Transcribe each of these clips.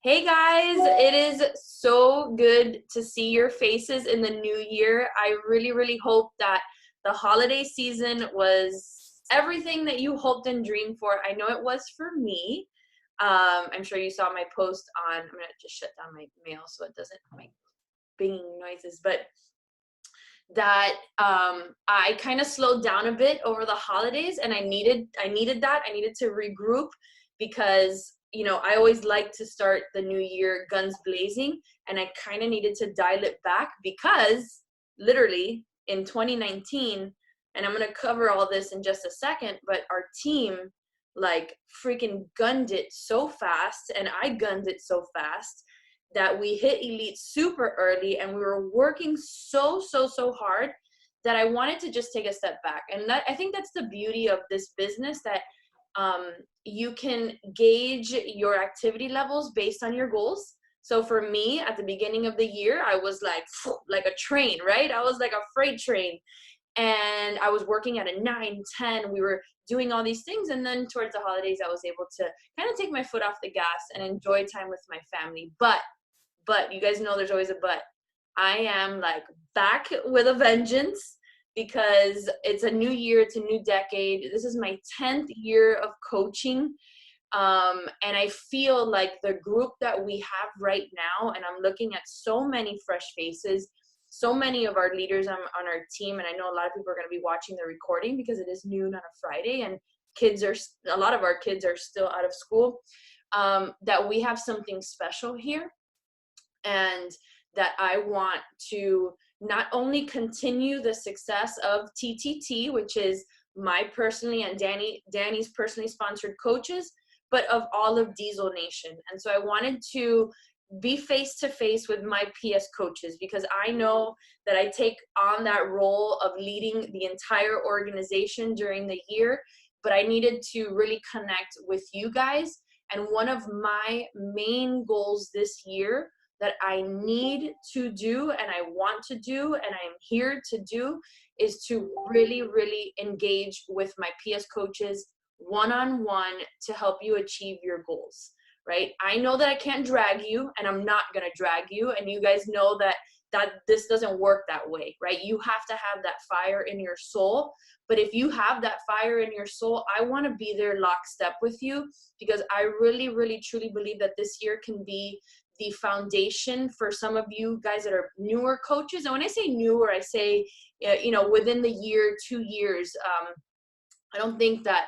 Hey guys, it is so good to see your faces in the new year. I really hope that the holiday season was everything that you hoped and dreamed for. I know it was for me. I'm sure you saw my post on, I'm gonna just shut down my mail so it doesn't make binging noises, but that I kind of slowed down a bit over the holidays, and I needed that. I needed to regroup because I always like to start the new year guns blazing, and I kind of needed to dial it back because literally in 2019, and I'm going to cover all this in just a second, but our team like freaking gunned it so fast, and I gunned it so fast that we hit elite super early, and we were working so hard that I wanted to just take a step back. And I think that's the beauty of this business, that you can gauge your activity levels based on your goals. So for me, at the beginning of the year, I was like a train, right? I was like a freight train, and I was working at a 9, 10. We were doing all these things, and then towards the holidays, I was able to kind of take my foot off the gas and enjoy time with my family. But you guys know there's always a but. I am like back with a vengeance because it's a new year, it's a new decade. This is my 10th year of coaching. And I feel like the group that we have right now, and I'm looking at so many fresh faces, so many of our leaders on our team, and I know a lot of people are going to be watching the recording because it is noon on a Friday, and a lot of our kids are still out of school, that we have something special here. And that I want to not only continue the success of TTT, which is my personally and Danny's personally sponsored coaches, but of all of Diesel Nation. And so I wanted to be face to face with my PS coaches, because I know that I take on that role of leading the entire organization during the year, but I needed to really connect with you guys. And one of my main goals this year that I need to do, and I want to do, and I am here to do, is to really engage with my PS coaches one-on-one to help you achieve your goals, right? I know that I can't drag you, and I'm not gonna drag you, and you guys know that this doesn't work that way, right? You have to have that fire in your soul. But if you have that fire in your soul, I want to be there lockstep with you, because I really truly believe that this year can be the foundation for some of you guys that are newer coaches. And when I say newer, I say, within the year, 2 years. I don't think that,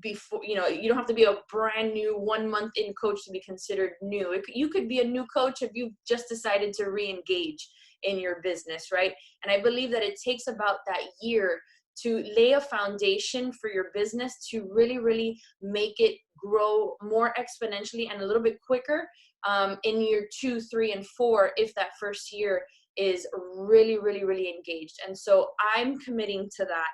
before, you don't have to be a brand new 1 month in coach to be considered new. You could be a new coach if you've just decided to re-engage in your business, right? And I believe that it takes about that year to lay a foundation for your business to really make it grow more exponentially and a little bit quicker in year 2, 3, and 4, if that first year is really engaged. And so I'm committing to that.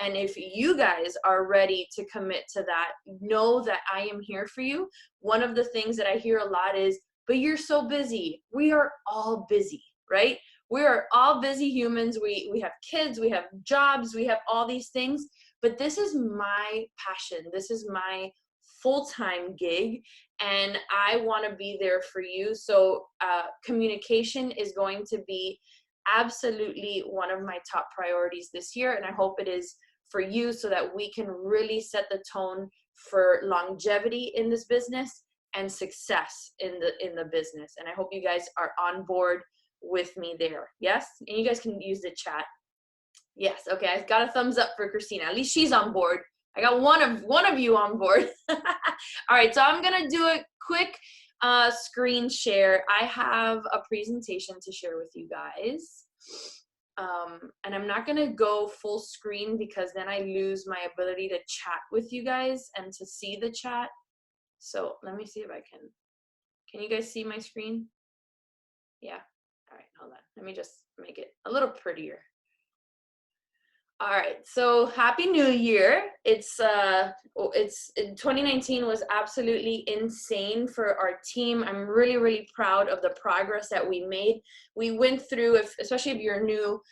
And if you guys are ready to commit to that, know that I am here for you. One of the things that I hear a lot is, but you're so busy. We are all busy, right? We are all busy humans. We have kids, we have jobs, we have all these things, but this is my passion. This is my full-time gig, and I want to be there for you. So communication is going to be absolutely one of my top priorities this year, and I hope it is for you, so that we can really set the tone for longevity in this business and success in the business. And I hope you guys are on board with me there. Yes? And you guys can use the chat. Yes. Okay. I got a thumbs up for Christina. At least she's on board. I got one of you on board. All right. So I'm going to do a quick screen share. I have a presentation to share with you guys. And I'm not going to go full screen, because then I lose my ability to chat with you guys and to see the chat. So let me see if I can you guys see my screen? Yeah. All right, hold on. Let me just make it a little prettier. All right, so Happy New Year. It's 2019 was absolutely insane for our team. I'm really proud of the progress that we made. We went through, especially if you're new,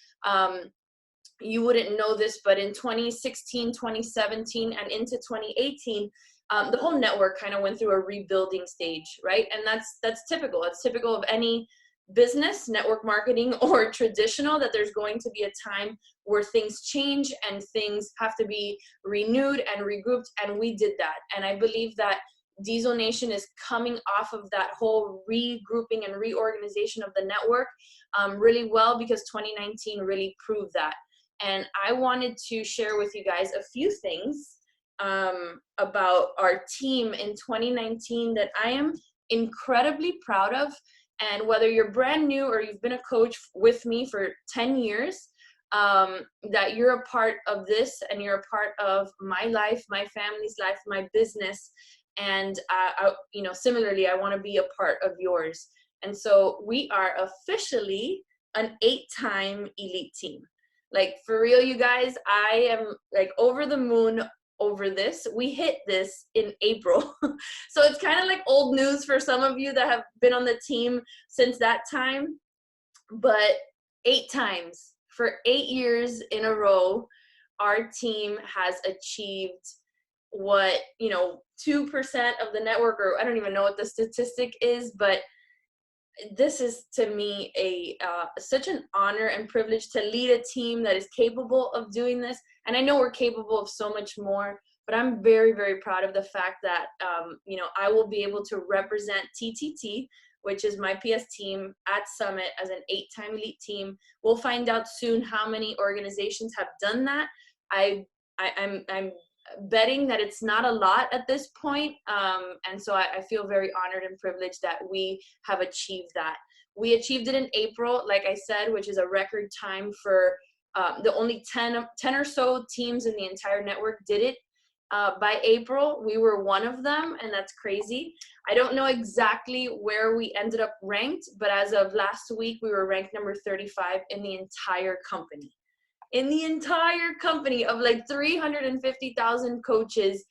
you wouldn't know this, but in 2016, 2017, and into 2018, the whole network kind of went through a rebuilding stage, right? And that's typical. It's typical of any business, network marketing, or traditional, that there's going to be a time where things change and things have to be renewed and regrouped, and we did that. And I believe that Diesel Nation is coming off of that whole regrouping and reorganization of the network really well, because 2019 really proved that. And I wanted to share with you guys a few things about our team in 2019 that I am incredibly proud of. And whether you're brand new or you've been a coach with me for 10 years, that you're a part of this and you're a part of my life, my family's life, my business. And, similarly, I want to be a part of yours. And so we are officially an 8-time elite team. Like, for real, you guys, I am like over the moon over this. We hit this in April. So it's kind of like old news for some of you that have been on the team since that time. But 8 times for 8 years in a row, our team has achieved what, 2% of the network, or I don't even know what the statistic is, but this is to me such an honor and privilege to lead a team that is capable of doing this. And I know we're capable of so much more, but I'm very, very proud of the fact that, I will be able to represent TTT, which is my PS team, at Summit as an 8-time elite team. We'll find out soon how many organizations have done that. I'm betting that it's not a lot at this point. And so I feel very honored and privileged that we have achieved that. We achieved it in April, like I said, which is a record time for the only 10 or so teams in the entire network did it. By April, we were one of them, and that's crazy. I don't know exactly where we ended up ranked, but as of last week, we were ranked number 35 in the entire company. In the entire company of like 350,000 coaches,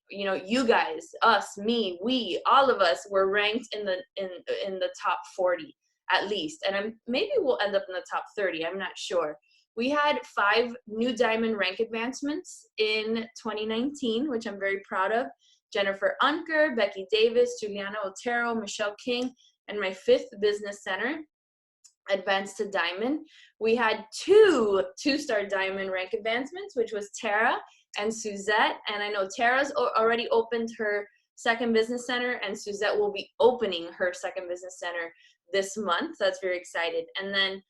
you guys, us, me, we, all of us were ranked in the top 40 at least, and maybe we'll end up in the top 30. I'm not sure. We had 5 new diamond rank advancements in 2019, which I'm very proud of. Jennifer Unker, Becky Davis, Juliana Otero, Michelle King, and my 5th business center advanced to diamond. We had 2 2-star diamond rank advancements, which was Tara and Suzette. And I know Tara's already opened her 2nd business center, and Suzette will be opening her 2nd business center this month. That's very excited. And then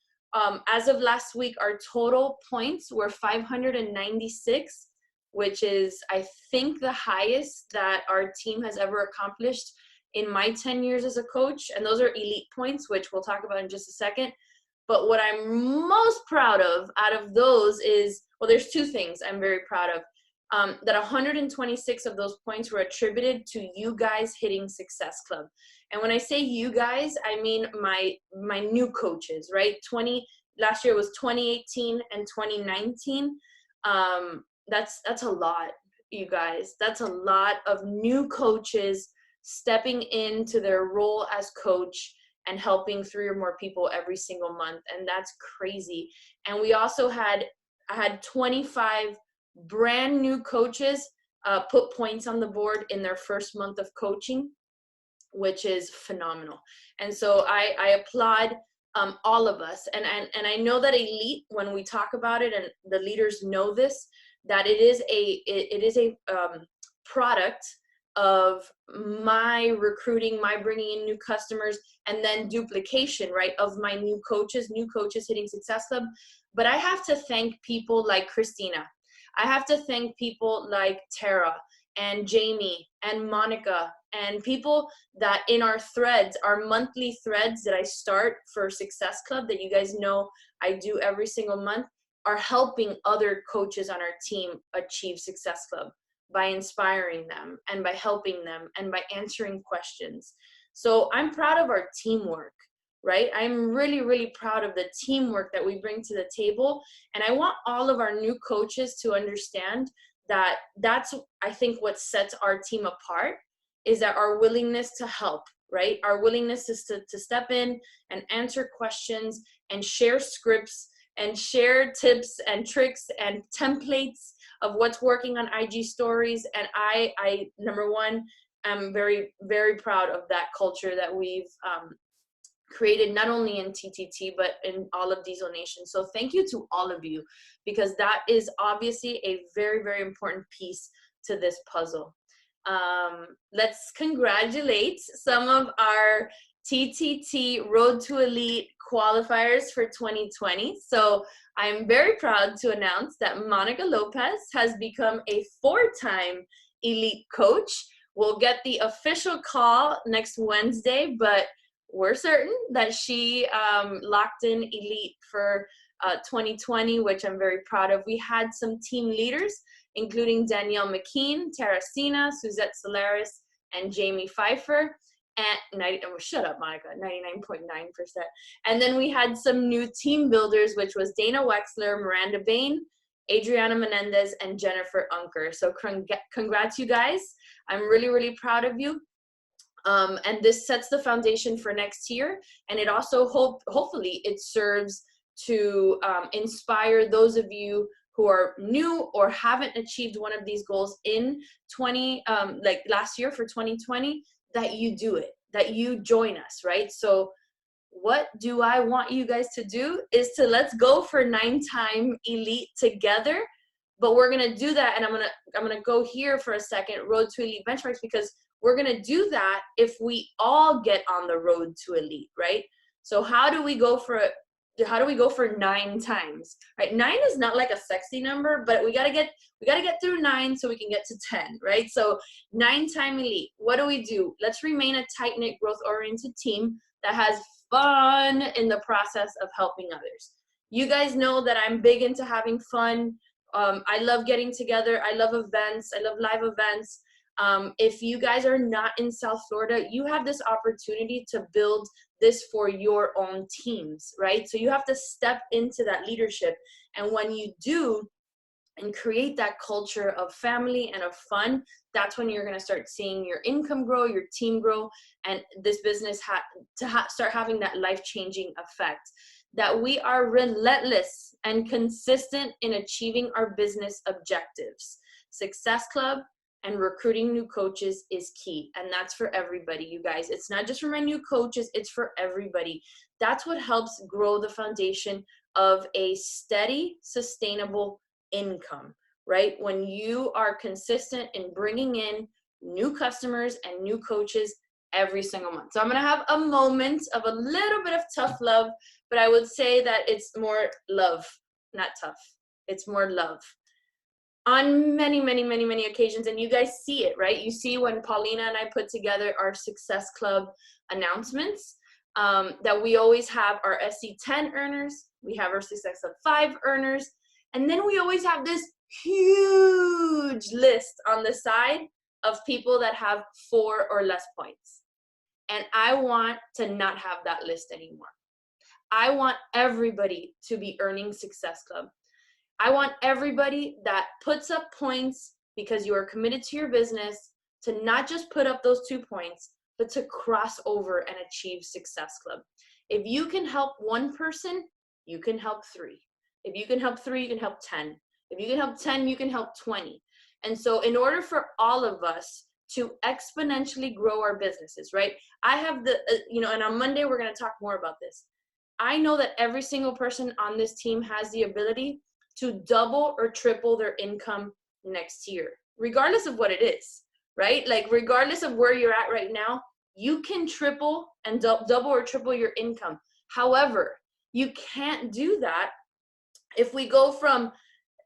as of last week, our total points were 596, which is, I think, the highest that our team has ever accomplished in my 10 years as a coach. And those are elite points, which we'll talk about in just a second. But what I'm most proud of out of those is, well, there's 2 things I'm very proud of. That 126 of those points were attributed to you guys hitting Success Club. And when I say you guys, I mean my new coaches, right? Last year was 2018 and 2019. That's a lot, you guys. That's a lot of new coaches stepping into their role as coach and helping 3 or more people every single month. And that's crazy. And we also I had 25 brand new coaches put points on the board in their first month of coaching, which is phenomenal. And so I applaud all of us. And I know that elite, when we talk about it, and the leaders know this, that it is a product of my recruiting, my bringing in new customers, and then duplication, right, of my new coaches hitting Success Club. But I have to thank people like Christina. I have to thank people like Tara and Jamie and Monica, and people that in our threads, our monthly threads that I start for Success Club, that you guys know I do every single month, are helping other coaches on our team achieve Success Club by inspiring them and by helping them and by answering questions. So I'm proud of our teamwork, right? I'm really, really proud of the teamwork that we bring to the table. And I want all of our new coaches to understand that that's, I think, what sets our team apart, is that our willingness to help, right? Our willingness is to step in and answer questions and share scripts and share tips and tricks and templates of what's working on IG stories. And I number one, I'm very, very proud of that culture that we've created, not only in TTT, but in all of Diesel Nation. So thank you to all of you, because that is obviously a very, very important piece to this puzzle. Let's congratulate some of our TTT Road to Elite qualifiers for 2020. So I'm very proud to announce that Monica Lopez has become a 4-time elite coach. We'll get the official call next Wednesday, but we're certain that she locked in elite for 2020, which I'm very proud of. We had some team leaders, including Danielle McKean, Terracina, Suzette Solaris, and Jamie Pfeiffer. And shut up, Monica, 99.9%. And then we had some new team builders, which was Dana Wexler, Miranda Bain, Adriana Menendez, and Jennifer Unker. So congrats, you guys. I'm really, really proud of you. And this sets the foundation for next year. And it also hopefully it serves to inspire those of you who are new or haven't achieved one of these goals in like last year for 2020, that you do it, that you join us, right? So what do I want you guys to do is to let's go for 9-time elite together. But we're gonna do that, and I'm gonna go here for a second, Road to Elite benchmarks, because we're gonna do that if we all get on the road to elite, right? So how do we go for 9 times, right? 9 is not like a sexy number, but we gotta get through 9 so we can get to 10, right? So 9-time elite. What do we do? Let's remain a tight-knit, growth-oriented team that has fun in the process of helping others. You guys know that I'm big into having fun. I love getting together. I love events. I love live events. If you guys are not in South Florida, you have this opportunity to build this for your own teams, right? So you have to step into that leadership. And when you do and create that culture of family and of fun, that's when you're going to start seeing your income grow, your team grow, and this business start having that life-changing effect. That we are relentless and consistent in achieving our business objectives. Success Club and recruiting new coaches is key. And that's for everybody, you guys. It's not just for my new coaches, it's for everybody. That's what helps grow the foundation of a steady, sustainable income, right? When you are consistent in bringing in new customers and new coaches every single month. So I'm going to have a moment of a little bit of tough love, but I would say that it's more love, not tough. It's more love. On many, many, many, many occasions, and you guys see it, right? You see when Paulina and I put together our Success Club announcements, that we always have our SC10 earners, we have our Success Club 5 earners, and then we always have this huge list on the side of people that have 4 or less points. And I want to not have that list anymore. I want everybody to be earning Success Club. I want everybody that puts up points because you are committed to your business to not just put up those 2 points, but to cross over and achieve Success Club. If you can help 1 person, you can help 3. If you can help 3, you can help 10. If you can help 10, you can help 20. And so in order for all of us to exponentially grow our businesses, right? I have and on Monday, we're going to talk more about this. I know that every single person on this team has the ability to double or triple their income next year, regardless of what it is, right? Like regardless of where you're at right now, you can triple and double or triple your income. However, you can't do that if we go from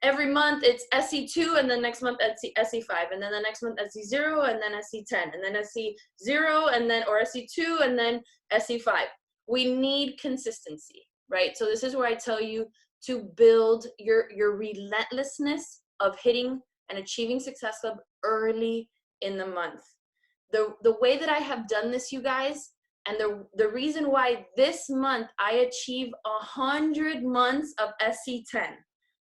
every month it's SC2 and then next month SC5 and then the next month SC0 and then SC10 and then SC0 and then or SC2 and then SC5. We need consistency, right? So this is where I tell you to build your relentlessness of hitting and achieving Success Club early in the month. The way that I have done this, you guys, and the reason why this month I achieve 100 months of SC10,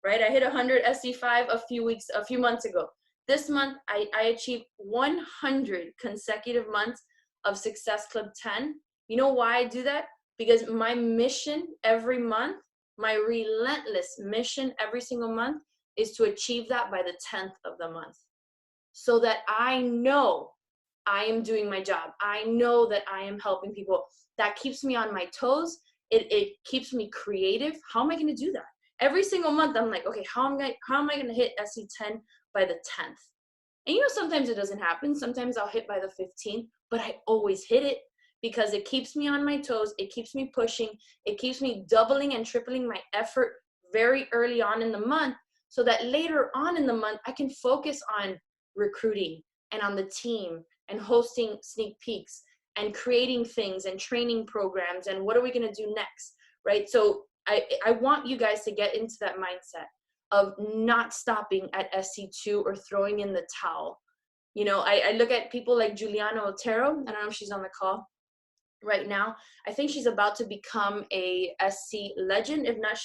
right? I hit 100 SC5 a few months ago. This month I achieved 100 consecutive months of Success Club 10. You know why I do that? Because my mission every month My relentless mission every single month is to achieve that by the 10th of the month, so that I know I am doing my job. I know that I am helping people. That keeps me on my toes. It keeps me creative. How am I going to do that? Every single month, I'm like, okay, how am I going to hit SC10 by the 10th? And sometimes it doesn't happen. Sometimes I'll hit by the 15th, but I always hit it because it keeps me on my toes. It keeps me pushing. It keeps me doubling and tripling my effort very early on in the month, so that later on in the month, I can focus on recruiting and on the team and hosting sneak peeks and creating things and training programs and what are we going to do next, right? So I want you guys to get into that mindset of not stopping at SC2 or throwing in the towel. I look at people like Juliana Otero. I don't know if she's on the call right now. I think she's about to become a SC legend. If not,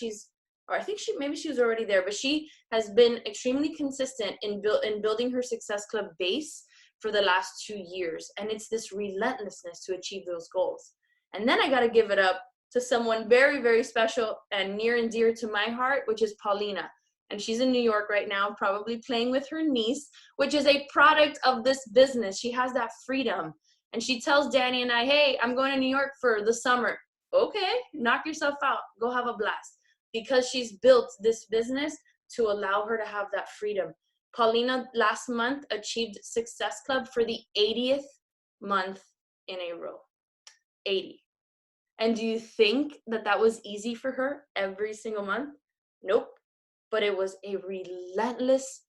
or I think maybe she was already there, but she has been extremely consistent in building her Success Club base for the last 2 years. And it's this relentlessness to achieve those goals. And then I got to give it up to someone very, very special and near and dear to my heart, which is Paulina. And she's in New York right now, probably playing with her niece, which is a product of this business. She has that freedom. And she tells Danny and I, hey, I'm going to New York for the summer. Okay, knock yourself out. Go have a blast. Because she's built this business to allow her to have that freedom. Paulina last month achieved Success Club for the 80th month in a row. 80. And do you think that was easy for her every single month? Nope. But it was a relentless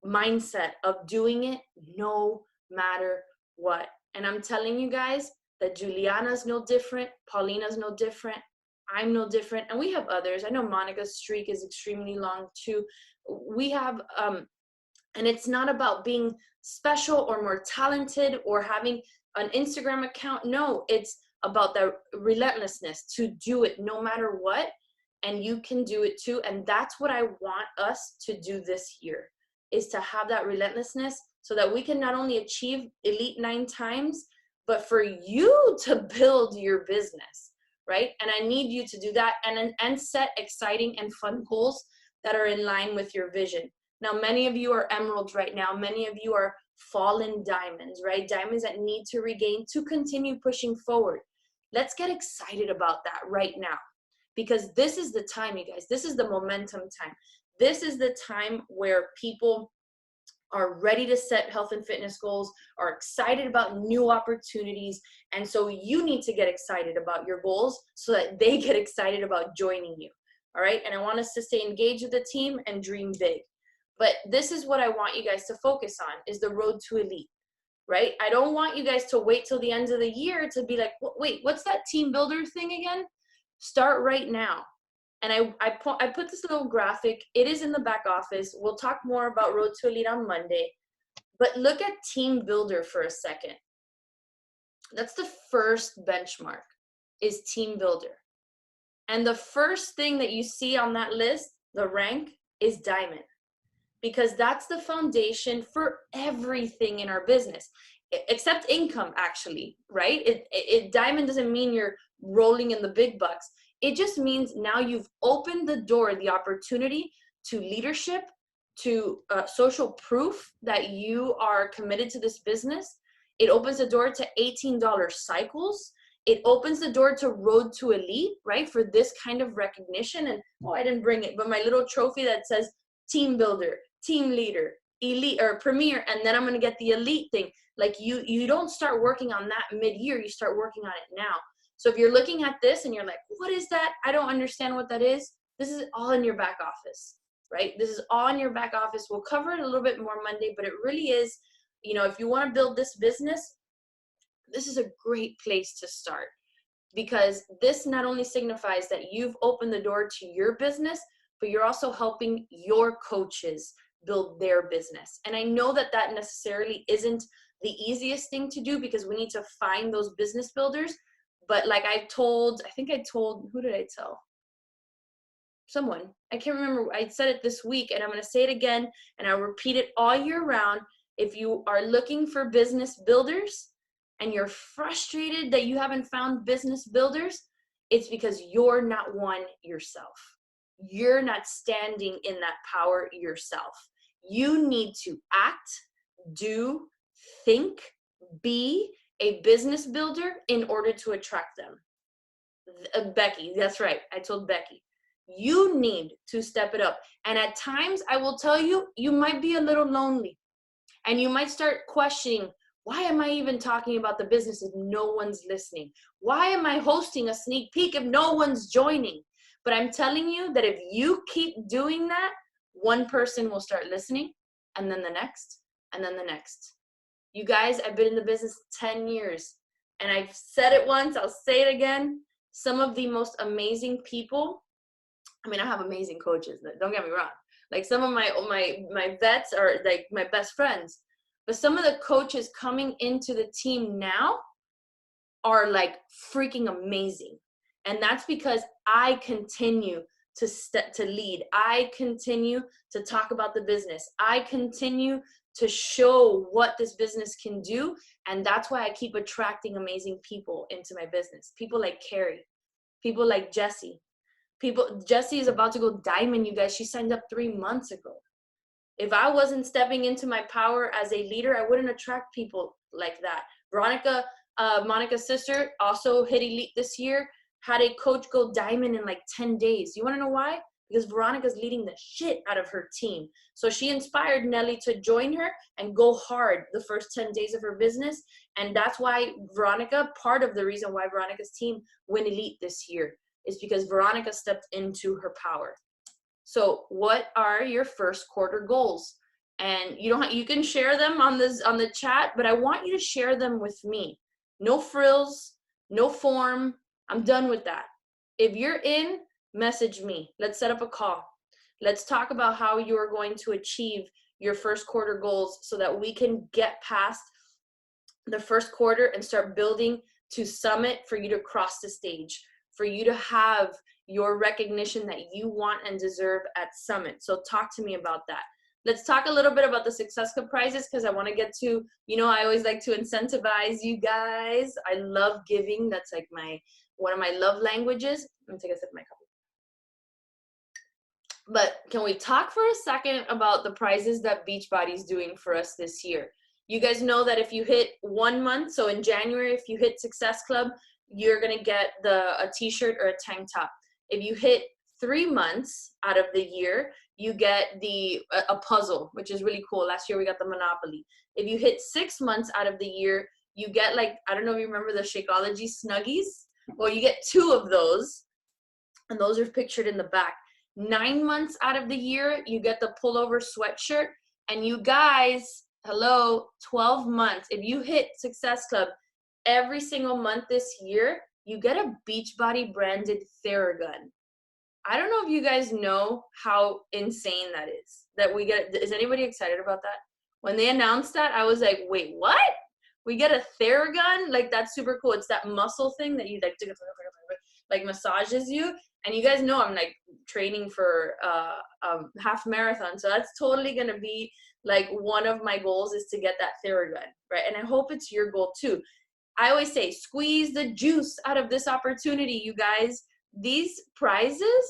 mindset of doing it no matter what. And I'm telling you guys that Juliana's no different, Paulina's no different, I'm no different, and we have others. I know Monica's streak is extremely long too. We have, and it's not about being special or more talented or having an Instagram account. No, it's about the relentlessness to do it no matter what. And you can do it too. And that's what I want us to do this year, is to have that relentlessness so that we can not only achieve Elite 9 times, but for you to build your business, right? And I need you to do that and set exciting and fun goals that are in line with your vision. Now, many of you are emeralds right now. Many of you are fallen diamonds, right? Diamonds that need to regain to continue pushing forward. Let's get excited about that right now. Because this is the time, you guys. This is the momentum time. This is the time where people are ready to set health and fitness goals, are excited about new opportunities. And so you need to get excited about your goals so that they get excited about joining you. All right. And I want us to stay engaged with the team and dream big. But this is what I want you guys to focus on, is the road to elite, right? I don't want you guys to wait till the end of the year to be like, wait, what's that team builder thing again? Start right now. And I put this little graphic. It is in the back office. We'll talk more about Road to Elite on Monday. But look at Team Builder for a second. That's the first benchmark, is Team Builder. And the first thing that you see on that list, the rank, is Diamond. Because that's the foundation for everything in our business, except income, actually, right? Diamond doesn't mean you're rolling in the big bucks. It just means now you've opened the door, the opportunity to leadership, to social proof that you are committed to this business. It opens the door to $18 cycles. It opens the door to Road to Elite, right? For this kind of recognition. And I didn't bring it, but my little trophy that says Team Builder, Team Leader, Elite, or Premier, and then I'm going to get the Elite thing. Like you don't start working on that mid-year. You start working on it now. So if you're looking at this and you're like, what is that? I don't understand what that is. This is all in your back office, right? This is all in your back office. We'll cover it a little bit more Monday, but it really is, if you want to build this business, this is a great place to start, because this not only signifies that you've opened the door to your business, but you're also helping your coaches build their business. And I know that necessarily isn't the easiest thing to do, because we need to find those business builders. But like I think I told, who did I tell? Someone, I can't remember. I said it this week, and I'm going to say it again, and I'll repeat it all year round. If you are looking for business builders and you're frustrated that you haven't found business builders, It's because you're not one yourself. You're not standing in that power yourself. You need to act, do, think, be a business builder in order to attract them. Becky, that's right. I told Becky. You need to step it up. And at times, I will tell you, you might be a little lonely. And you might start questioning, why am I even talking about the business if no one's listening? Why am I hosting a sneak peek if no one's joining? But I'm telling you that if you keep doing that, one person will start listening, and then the next, and then the next. You guys, I've been in the business 10 years, and I've said it once, I'll say it again. Some of the most amazing people, I mean, I have amazing coaches, don't get me wrong. Like some of my vets are like my best friends. But some of the coaches coming into the team now are like freaking amazing. And that's because I continue to lead. I continue to talk about the business. I continue to show what this business can do. And that's why I keep attracting amazing people into my business. People like Carrie, people like Jessie. Jessie is about to go diamond, you guys. She signed up 3 months ago. If I wasn't stepping into my power as a leader, I wouldn't attract people like that. Veronica, Monica's sister, also hit elite this year, had a coach go diamond in like 10 days. You want to know why? Because Veronica's leading the shit out of her team. So she inspired Nelly to join her and go hard the first 10 days of her business. And that's why Veronica, part of the reason why Veronica's team went elite this year is because Veronica stepped into her power. So what are your first quarter goals? And you can share them on the chat, but I want you to share them with me. No frills, no form. I'm done with that. If you're in, message me. Let's set up a call. Let's talk about how you're going to achieve your first quarter goals so that we can get past the first quarter and start building to summit for you to cross the stage, for you to have your recognition that you want and deserve at summit. So talk to me about that. Let's talk a little bit about the Success Club prizes, because I want to get to, I always like to incentivize you guys. I love giving. That's like one of my love languages. Let me take a sip of my coffee. But can we talk for a second about the prizes that Beachbody's doing for us this year? You guys know that if you hit 1 month, so in January, if you hit Success Club, you're going to get a t-shirt or a tank top. If you hit 3 months out of the year, you get a puzzle, which is really cool. Last year we got the Monopoly. If you hit 6 months out of the year, you get like, I don't know if you remember the Shakeology Snuggies. Well, you get 2 of those, and those are pictured in the back. 9 months out of the year, you get the pullover sweatshirt. And you guys, hello, 12 months. If you hit Success Club every single month this year, you get a Beachbody branded Theragun. I don't know if you guys know how insane that is. That we get. Is anybody excited about that? When they announced that, I was like, wait, what? We get a Theragun? Like, that's super cool. It's that muscle thing that you like massages you. And you guys know I'm like training for half marathon. So that's totally going to be like one of my goals is to get that Theragun, right? And I hope it's your goal too. I always say, squeeze the juice out of this opportunity, you guys. These prizes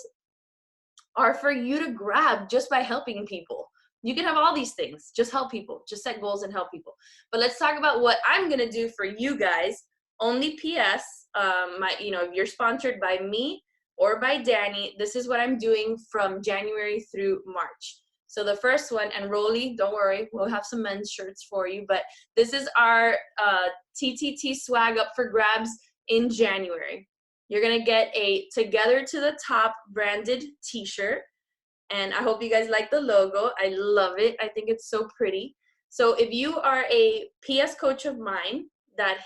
are for you to grab just by helping people. You can have all these things. Just help people. Just set goals and help people. But let's talk about what I'm going to do for you guys. Only PS, if you're sponsored by me or by Danny, this is what I'm doing from January through March. So the first one, and Rolly, don't worry, we'll have some men's shirts for you. But this is our TTT swag up for grabs in January. You're going to get a Together to the Top branded t-shirt. And I hope you guys like the logo. I love it. I think it's so pretty. So if you are a PS coach of mine that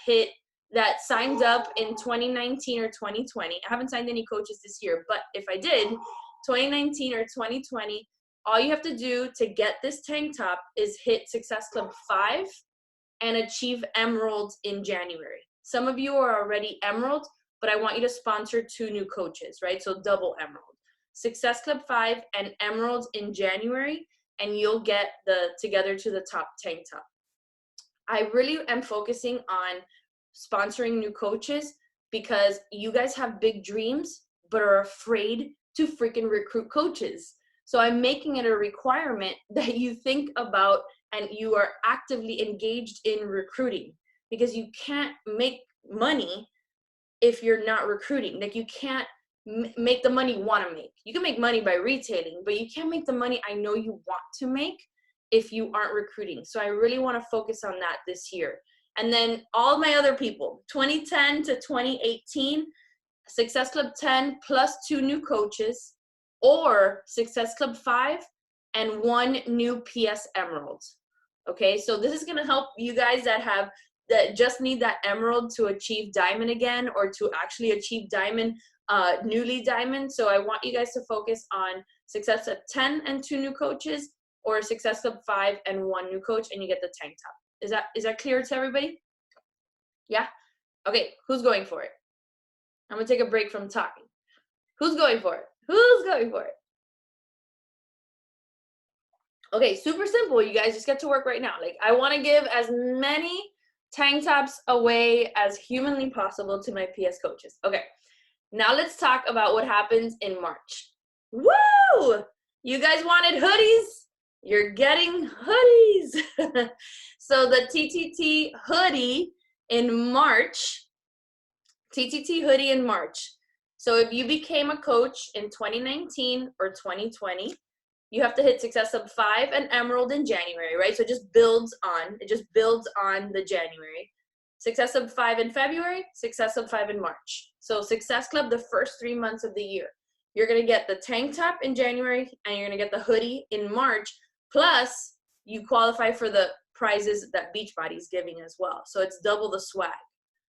signed up in 2019 or 2020, I haven't signed any coaches this year, but if I did, 2019 or 2020, all you have to do to get this tank top is hit Success Club 5 and achieve Emerald in January. Some of you are already Emerald, but I want you to sponsor 2 new coaches, right? So double Emerald. Success Club 5 and Emerald in January, and you'll get the Together to the Top tank top. I really am focusing on sponsoring new coaches because you guys have big dreams, but are afraid to freaking recruit coaches. So I'm making it a requirement that you think about and you are actively engaged in recruiting, because you can't make money if you're not recruiting. Like, you can't make the money you want to make. You can make money by retailing, but you can't make the money I know you want to make if you aren't recruiting. So I really want to focus on that this year. And then all my other people, 2010 to 2018, Success Club 10 plus 2 new coaches, or Success Club 5 and 1 new PS Emerald. Okay, so this is going to help you guys that just need that emerald to achieve diamond again, or to actually achieve diamond, newly diamond. So I want you guys to focus on Success Club 10 and 2 new coaches, or Success Club 5 and 1 new coach, and you get the tank top. Is that clear to everybody? Yeah? Okay, who's going for it? I'm gonna take a break from talking. Who's going for it? Who's going for it? Okay, super simple. You guys just get to work right now. Like, I want to give as many tank tops away as humanly possible to my PS coaches. Okay, now let's talk about what happens in March. Woo! You guys wanted hoodies? You're getting hoodies. So the TTT hoodie in March, TTT hoodie in March. So if you became a coach in 2019 or 2020, you have to hit Success Club 5 and Emerald in January, right? So it just builds on the January. Success Club 5 in February, Success Club 5 in March. So Success Club, the first 3 months of the year. You're gonna get the tank top in January, and you're gonna get the hoodie in March, plus you qualify for the prizes that Beachbody's giving as well. So it's double the swag.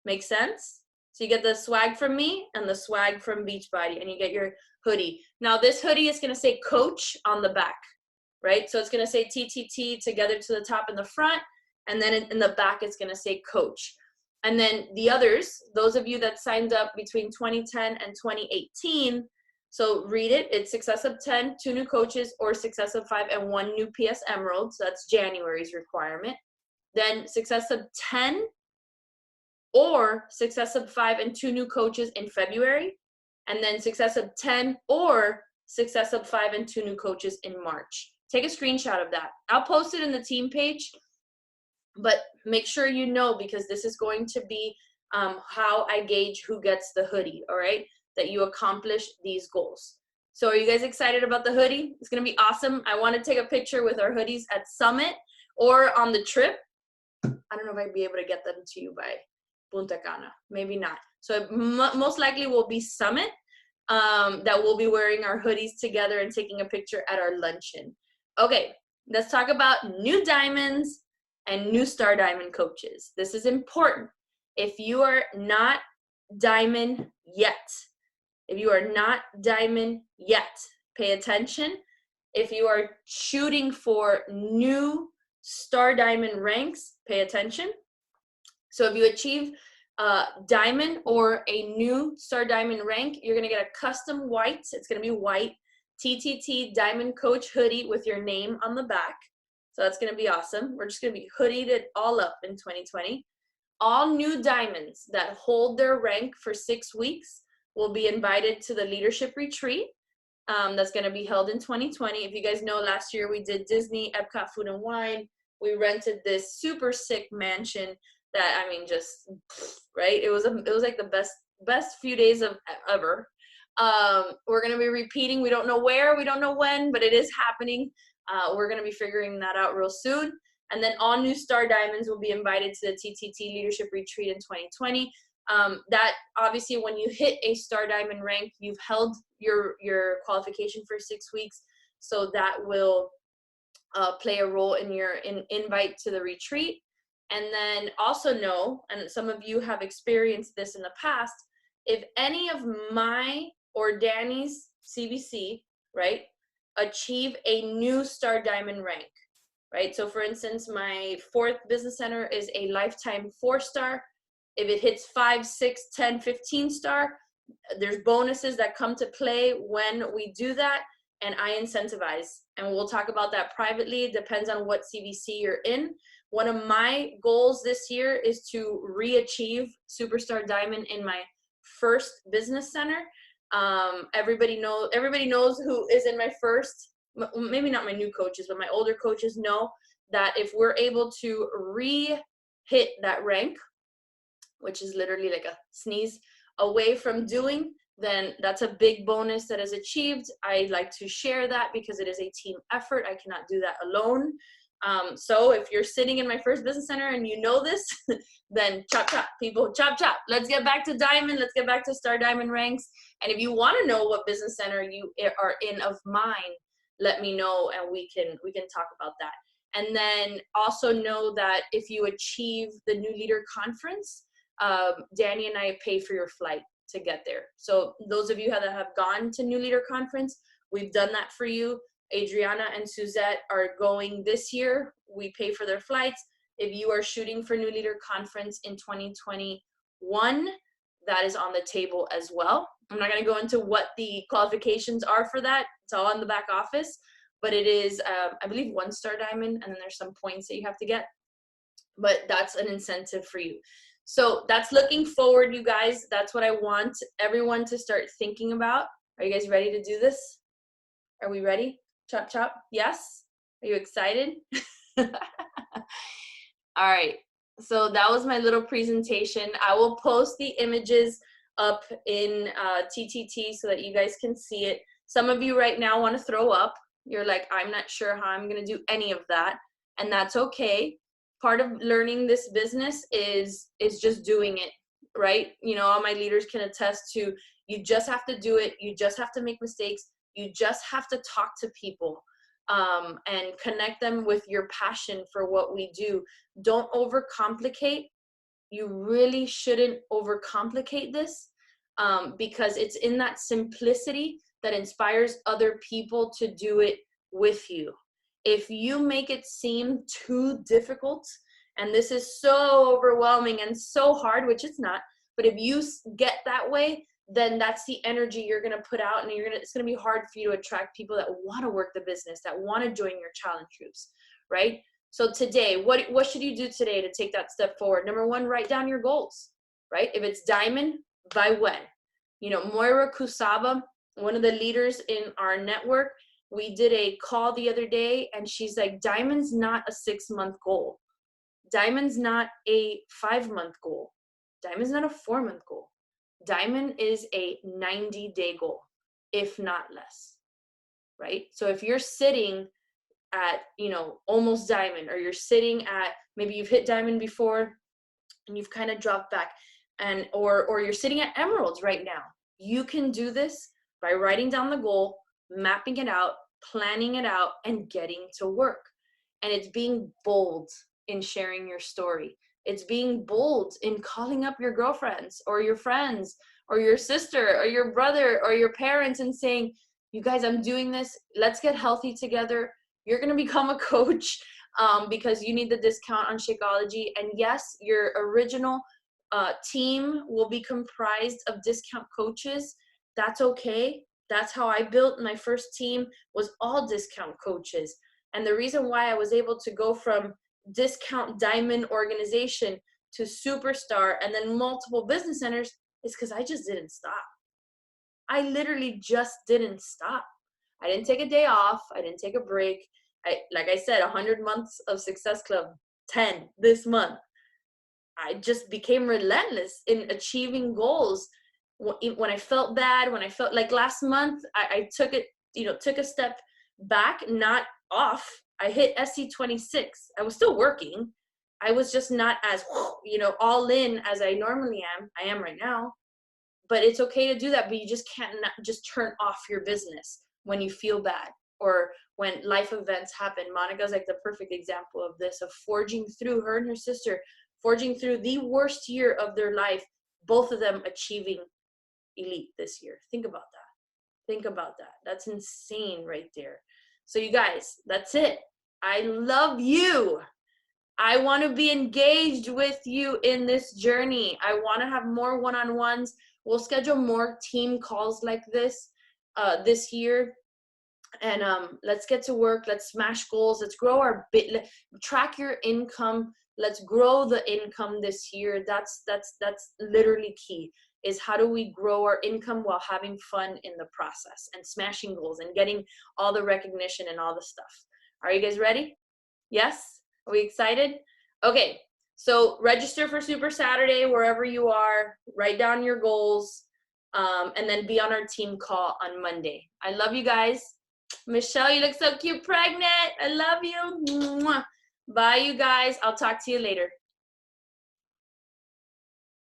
Make sense? So you get the swag from me and the swag from Beachbody, and you get your hoodie. Now this hoodie is going to say coach on the back, right? So it's going to say TTT together to the top and the front, and then in the back it's going to say coach. And then the others, those of you that signed up between 2010 and 2018, so read it. It's Success Club 10, 2 new coaches, or Success Club 5 and 1 new PS Emerald. So that's January's requirement. Then Success Club 10 or Success Club 5 and 2 new coaches in February, and then Success Club 10 or Success Club 5 and 2 new coaches in March. Take a screenshot of that. I'll post it in the team page, but make sure you know, because this is going to be how I gauge who gets the hoodie, all right, that you accomplish these goals. So are you guys excited about the hoodie? It's going to be awesome. I want to take a picture with our hoodies at Summit or on the trip. I don't know if I'd be able to get them to you by Punta Cana, maybe not. So it most likely will be Summit, that we'll be wearing our hoodies together and taking a picture at our luncheon. Okay, let's talk about new diamonds and new star diamond coaches. This is important. If you are not diamond yet, pay attention. If you are shooting for new star diamond ranks, pay attention. So if you achieve diamond or a new star diamond rank, you're gonna get a custom white, it's gonna be white, TTT diamond coach hoodie with your name on the back. So that's gonna be awesome. We're just gonna be hoodied it all up in 2020. All new diamonds that hold their rank for 6 weeks will be invited to the leadership retreat. That's gonna be held in 2020. If you guys know, last year we did Disney, Epcot Food and Wine. We rented this super sick mansion that, I mean, just, right? It was like the best few days of ever. We're going to be repeating. We don't know where, we don't know when, but it is happening. We're going to be figuring that out real soon. And then all new star diamonds will be invited to the TTT leadership retreat in 2020. That obviously, when you hit a star diamond rank, you've held your qualification for 6 weeks. So that will play a role in your invite to the retreat. And then also know, and some of you have experienced this in the past, if any of my or Danny's CBC, right, achieve a new star diamond rank, right? So for instance, my 4th business center is a lifetime 4-star. If it hits 5, 6, 10, 15 star, there's bonuses that come to play when we do that, and I incentivize. And we'll talk about that privately. It depends on what CBC you're in. One of my goals this year is to re-achieve Superstar Diamond in my first business center. Everybody knows who is in my first, maybe not my new coaches, but my older coaches know that if we're able to hit that rank, which is literally like a sneeze away from doing, then that's a big bonus that is achieved. I like to share that because it is a team effort. I cannot do that alone. So if you're sitting in my first business center and you know this, then chop, chop, people, chop, chop. Let's get back to diamond. Let's get back to star diamond ranks. And if you want to know what business center you are in of mine, let me know and we can talk about that. And then also know that if you achieve the New Leader Conference, Danny and I pay for your flight to get there. So those of you that have gone to New Leader Conference, we've done that for you. Adriana and Suzette are going this year. We pay for their flights. If you are shooting for New Leader Conference in 2021, that is on the table as well. I'm not going to go into what the qualifications are for that. It's all in the back office, but it is, I believe, 1-star diamond, and then there's some points that you have to get, but that's an incentive for you. So that's looking forward, you guys. That's what I want everyone to start thinking about. Are you guys ready to do this? Are we ready? Chop, chop. Yes? Are you excited? All right. So that was my little presentation. I will post the images up in TTT so that you guys can see it. Some of you right now want to throw up. You're like, I'm not sure how I'm going to do any of that. And that's okay. Part of learning this business is just doing it, right? You know, all my leaders can attest to, you just have to do it. You just have to make mistakes. You just have to talk to people and connect them with your passion for what we do. Don't overcomplicate. You really shouldn't overcomplicate this because it's in that simplicity that inspires other people to do it with you. If you make it seem too difficult, and this is so overwhelming and so hard, which it's not, but if you get that way, then that's the energy you're going to put out, and it's going to be hard for you to attract people that want to work the business, that want to join your challenge groups, right? So today, what should you do today to take that step forward? Number one, write down your goals, right? If it's diamond, by when? You know, Moira Kusaba, one of the leaders in our network, we did a call the other day, and she's like, diamond's not a 6-month goal. Diamond's not a 5-month goal. Diamond's not a 4-month goal. Diamond is a 90-day goal, if not less, right? So if you're sitting at, you know, almost diamond, or you're sitting at, maybe you've hit diamond before and you've kind of dropped back, and or you're sitting at emeralds right now, you can do this by writing down the goal, mapping it out, planning it out, and getting to work. And it's being bold in sharing your story. It's being bold in calling up your girlfriends or your friends or your sister or your brother or your parents and saying, you guys, I'm doing this. Let's get healthy together. You're going to become a coach because you need the discount on Shakeology. And yes, your original team will be comprised of discount coaches. That's okay. That's how I built my first team, was all discount coaches. And the reason why I was able to go from discount diamond organization to superstar and then multiple business centers is because I just didn't stop. I literally just didn't stop. I didn't take a day off. I didn't take a break. Like I said, 100 months of Success Club, 10 this month. I just became relentless in achieving goals. When I felt bad, when I felt like last month, I took it, took a step back, not off. I hit SC26. I was still working. I was just not as, all in as I normally am. I am right now. But it's okay to do that, but you just can't just turn off your business when you feel bad or when life events happen. Monica's like the perfect example of this, of forging through, her and her sister, forging through the worst year of their life, both of them achieving elite this year. Think about that. Think about that. That's insane right there. So you guys, that's it. I love you. I want to be engaged with you in this journey. I want to have more one-on-ones. We'll schedule more team calls like this this year. And let's get to work. Let's smash goals. Let's grow our track your income. Let's grow the income this year. That's literally key. is how do we grow our income while having fun in the process and smashing goals and getting all the recognition and all the stuff. Are you guys ready? Yes? Are we excited? Okay, so register for Super Saturday wherever you are, write down your goals, and then be on our team call on Monday. I love you guys. Michelle, you look so cute pregnant. I love you. Mwah. Bye, you guys. I'll talk to you later.